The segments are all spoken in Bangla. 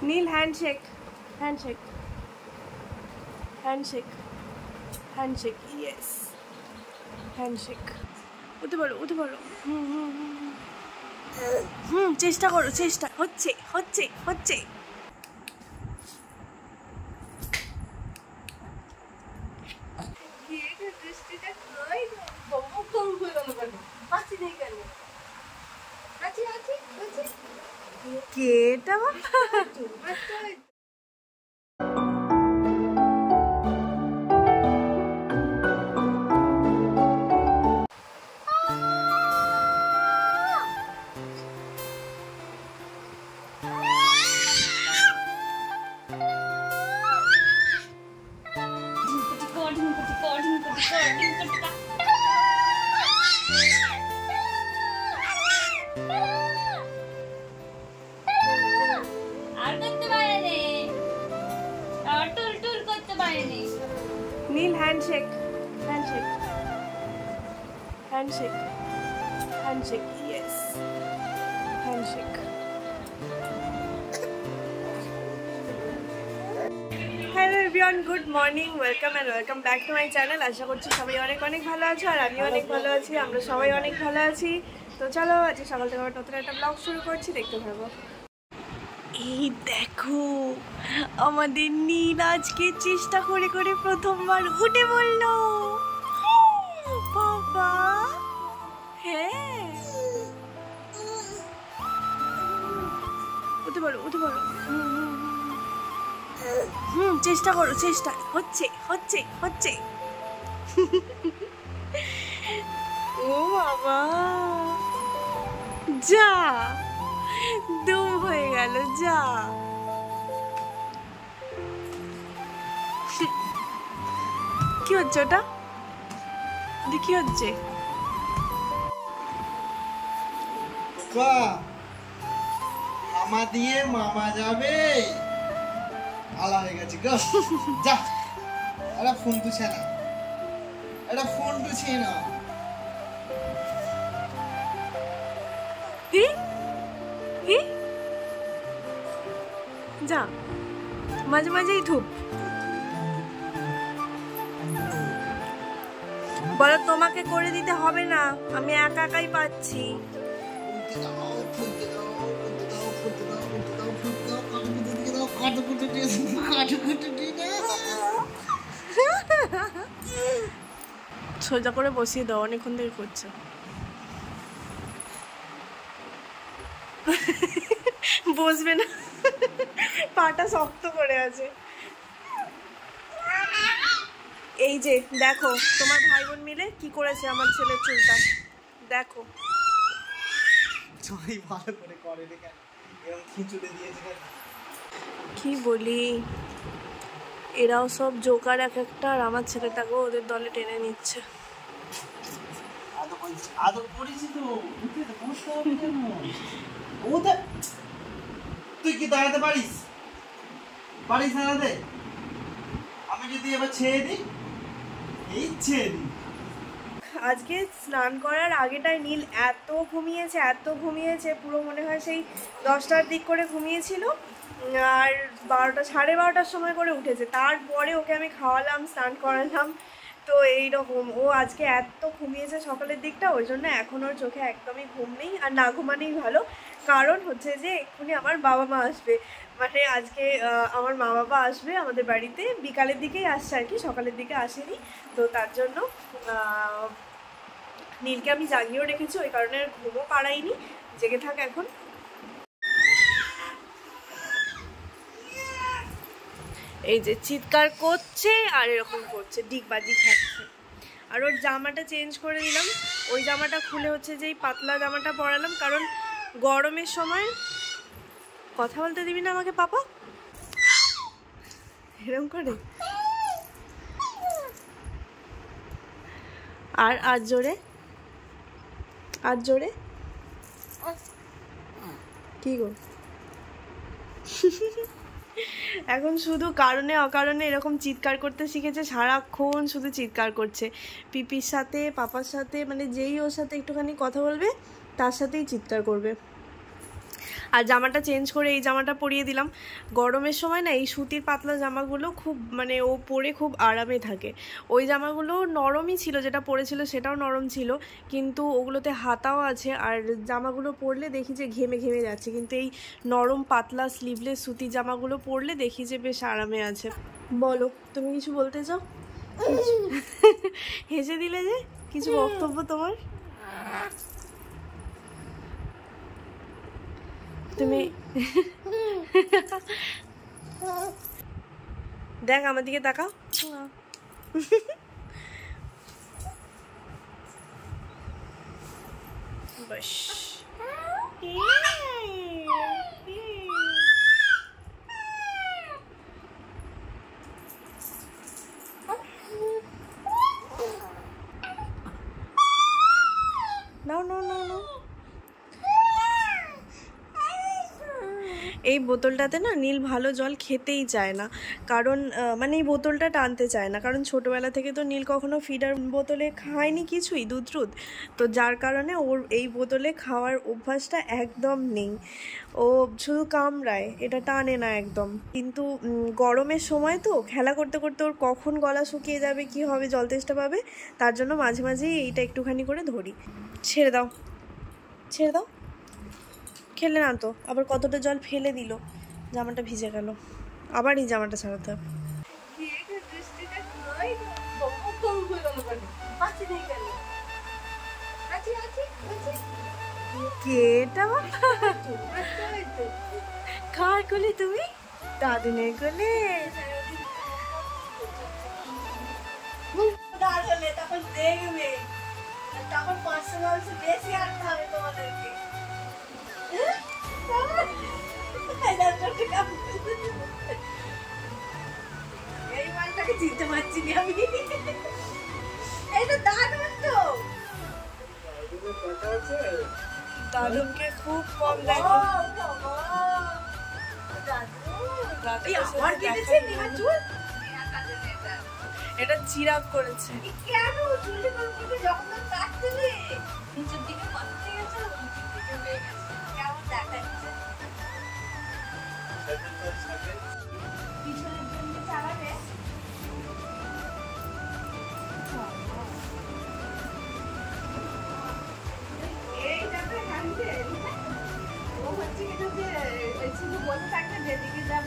নীল handshake handshake handshake handshake yes handshake উঠে পড়ো উঠে পড়ো চেষ্টা করো চেষ্টা হচ্ছে হচ্ছে হচ্ছে কেটা নীল handshake handshake handshake handshake yes handshake hello everyone good morning welcome and welcome back to my channel. আশা করছি সবাই অনেক অনেক ভালো আছো আর আমিও অনেক ভালো আছি, আমরা সবাই অনেক ভালো আছি। তো চলো আজকে সকাল থেকে নতুন একটা ব্লগ শুরু করছি, দেখতে থাকবো। এই দেখো আমাদের নীল আজকে চেষ্টা করে করে প্রথমবার উঠে বললো বাবা। হ্যাঁ উঠে বলো উঠে বলো চেষ্টা করো চেষ্টা হচ্ছে হচ্ছে হচ্ছে ও বাবা যা দুম হয়ে গেল যা। কি হচ্ছে ওটা? কি হচ্ছে? মামা দিয়ে মামা যাবে আলা হয়ে গেছে গো। যা এটা ফোন তুছে না, এটা ফোন তুছে না। যা মাঝে মাঝেই ধূপ বলো, তোমাকে করে দিতে হবে না, আমি একা একাই পাচ্ছি। সোজা করে বসিয়ে দাও, অনেকক্ষণ থেকে করছে। বসবে না, পাটা শক্ত করে আছে। এই যে দেখো তোমার ভাই বোন মিলে কি করেছে আমার ছেলের চুলটা, দেখো। সবাই ভালো করে করে দেখে এরকম খিচুড়ে দিয়েছে। কি বলি, এরাও সব জোকার এক একটা, আর আমার ছেলেটাকেও ওদের দলে টেনে নিচ্ছে। আদর করেছি তো, তুই কি দাঁড়াতে পারিস? পারিস দাঁড়াতে? আমি যদি এবার ছেড়ে দিই, এই ছেড়ে দিই। আজকে স্নান করার আগেটায় নীল এত ঘুমিয়েছে, পুরো মনে হয় সেই 10টার দিক করে ঘুমিয়েছিল, আর 12টা 12:30টার সময় করে উঠেছে। তারপরে ওকে আমি খাওয়ালাম, স্নান করালাম। তো এইরকম ও আজকে এত ঘুমিয়েছে সকালের দিকটা, ওই জন্য এখন ওর চোখে একদমই ঘুম নেই, আর না ঘুমানেই ভালো। কারণ হচ্ছে যে এক্ষুনি আমার বাবা মা আসবে, মানে আজকে আমার মা বাবা আসবে আমাদের বাড়িতে, বিকালের দিকেই আসছে আর কি, সকালের দিকে আসেনি। তো তার জন্য নীলকে আমি জাগিয়েও রেখেছি, ওই কারণে আর ঘুমও পাড়াইনি, জেগে থাক এখন। এই যে চিৎকার করছে আর এরকম করছে, ডিগবাজি খাচ্ছে। আর ওর জামাটা চেঞ্জ করে দিলাম, ওই জামাটা খুলে হচ্ছে যে এই পাতলা জামাটা পরালাম, কারণ গরমের সময় কথা বলতে দিবি না আমাকে পাপা, এরকম করে। আর জোরে, আর জোরে। কি গো এখন শুধু কারণে অকারণে এরকম চিৎকার করতে শিখেছে, সারাক্ষণ শুধু চিৎকার করছে। পিপির সাথে পাপার সাথে, মানে যেই ওর সাথে একটুখানি কথা বলবে তার সাথেই চিৎকার করবে। আর জামাটা চেঞ্জ করে এই জামাটা পরিয়ে দিলাম। গরমের সময় না এই সুতির পাতলা জামাগুলো খুব মানে ও পরে খুব আরামে থাকে। ওই জামাগুলো নরমই ছিল, যেটা পরেছিল সেটাও নরম ছিল, কিন্তু ওগুলোতে হাতাও আছে। আর জামাগুলো পরলে দেখি যে ঘেমে ঘেমে যাচ্ছে, কিন্তু এই নরম পাতলা স্লিভলেস সুতির জামাগুলো পরলে দেখি যে বেশ আরামে আছে। বলো, তুমি কিছু বলতে চাও? হেসে দিলে যে, কিছু বক্তব্য তোমার? তুমি দেখ আমার দিকে তাকাও। বাস নাও নাও নাও নাও। এই বোতলটাতে না নীল ভালো জল খেতেই চায় না, কারণ মানে এই বোতলটা টানতে চায় না, কারণ ছোটোবেলা থেকে তো নীল কখনো ফিডার বোতলে খায়নি কিছুই, দুধ, তো যার কারণে ওর এই বোতলে খাওয়ার অভ্যাসটা একদম নেই। ও শুধু কামড়ায়, এটা টানে না একদম। কিন্তু গরমের সময় তো খেলা করতে করতে ওর কখন গলা শুকিয়ে যাবে, কি হবে, জল তেষ্টা পাবে, তার জন্য মাঝে মাঝেই এইটা একটুখানি করে ধরি। ছেড়ে দাও, ছেড়ে দাও। খেলে না তো, আবার কতটা জল ফেলে দিল, জামাটা ভিজে গেল, আবার এই জামাটা ছাড়াতে হবে। কার কোলে তুমি? দাদুনের কোলে? তখন দেখবে, তখন 500 মানুষ বেশি আনতে হবে তোমাদেরকে। এই মালটাকে চিনতে পারছি না আমি। এটা দাদুন তো, দাদুনকে খুব কম দেখে। এটা চিরাগ করেছে কেন? যখন কাটতে নিচের দিকে পাততে গেছে, কেমন দেখাচ্ছে। পিছনের জন্য চালাবে। এইটাতে কাটছে ও হচ্ছে এটা যে শুধু বসে থাকবে, যেদিকে যা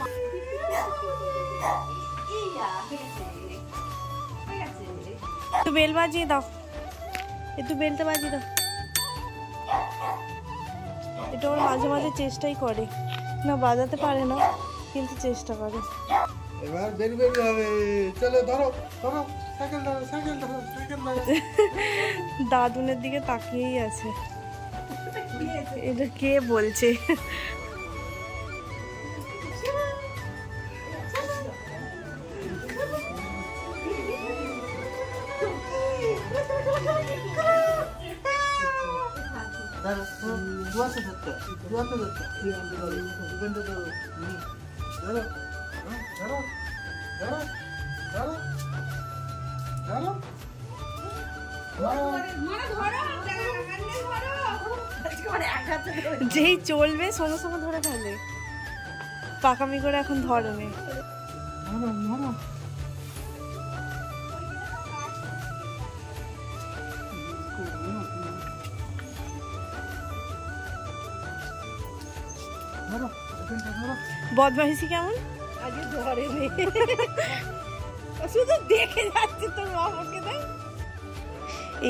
একটু বেল বাজিয়ে দাও, একটু বেলটা বাজিয়ে দাও। এটা ওর মাঝে মাঝে চেষ্টাই করে, না বাজাতে পারে না কিন্তু চেষ্টা করে। এবার বের বের হবে, চলো ধরো ধরো, সাইকেল ধরো, সাইকেল ধরো, সাইকেল ধরো। দাদুনের দিকে তাকিয়েই আছে, এটা কে বলছে? যেই চলবে সঙ্গে সঙ্গে ধরে ফেলে, পাকামি করে এখন ধরে নেই। বদমাইশি কেমন আজকে ধরে নেই, শুধু দেখে যাচ্ছে তোর মামাকে। দেখ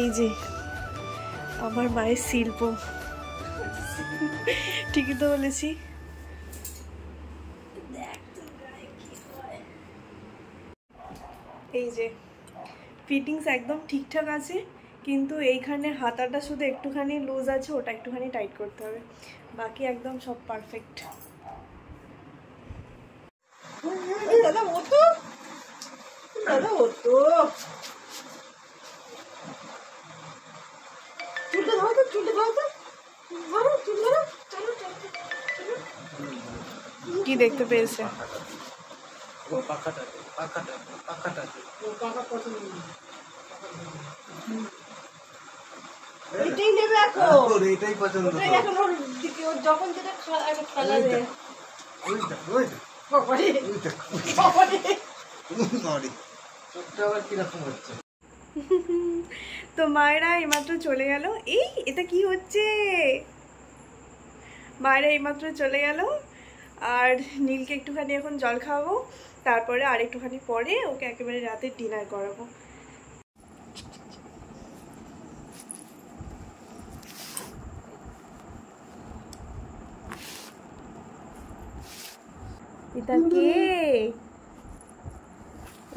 এই যে আমার মায়ের শিল্প, ঠিকই তো বলেছি। এই যে ফিটিংস একদম ঠিকঠাক আছে, কিন্তু এইখানে হাতাটা শুধু একটুখানি লুজ আছে, ওটা একটুখানি টাইট করতে হবে, বাকি একদম সব পারফেক্ট। দাদা ওতো, দাদা ওতো, চুলটা ধরো তো, চুলটা ধরো তো, ধরো চুল ধরো, চলো চলো। কি দেখতে পেয়েছে? এটাই নেবে এখন। তোর এটাই পছন্দ তো। ওটাই এখন ওর যখন যেটা খালাবে। ওইটা ওইটা বাবারে ওইটা বাবারে। সরি তোরটা আবার কিরকম হচ্ছে? তো মায়েরা এইমাত্র চলে গেল। এটা কি হচ্ছে? মায়েরা এইমাত্র চলে গেল, আর নীলকে একটুখানি এখন জল খাওয়াবো, তারপরে আর একটুখানি পরে ওকে একেবারে রাতে ডিনার করাবো। এটা কে?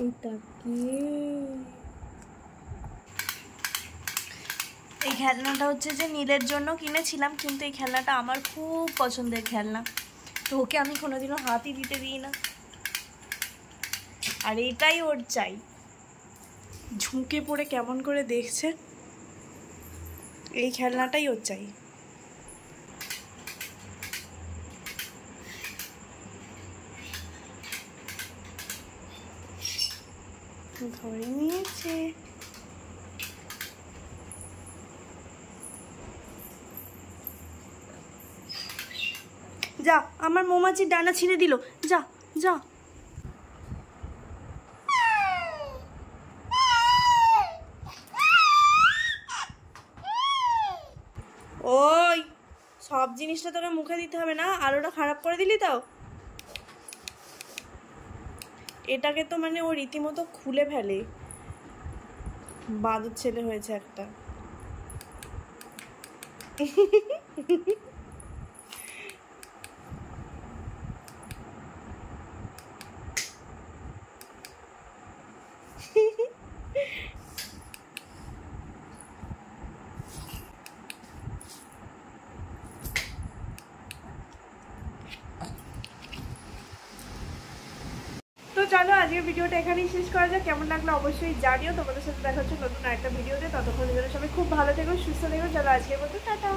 এটা কে? এই খেলনাটা হচ্ছে যে নীলের জন্য কিনেছিলাম, কিন্তু এই খেলনাটা আমার খুব পছন্দের খেলনা, তো ওকে আমি কোনোদিনও হাতই দিতে দিই না, আর এটাই ওর চাই। ঝুঁকে পড়ে কেমন করে দেখছে, এই খেলনাটাই ওর চাই। ধরে নিয়েছে। যা, আমার মৌমাছির ডানা ছিঁড়ে দিল, যা যা। ওই সব জিনিসটা তোকে মুখে দিতে হবে না, আলোটা খারাপ করে দিলি তো। এটাকে তো মানে ও রীতিমতো খুলে ফেলে, বাদর ছেলে হয়েছে একটা। তো চলো আজকের ভিডিওটা এখানেই শেষ করা যাক। কেমন লাগলো অবশ্যই জানিও। তোমাদের সাথে দেখা হচ্ছে নতুন একটা ভিডিওতে। ততক্ষণ জন্য সবাই খুব ভালো থেকো, সুস্থ থেকো। চলো আজকের মতো টাটা।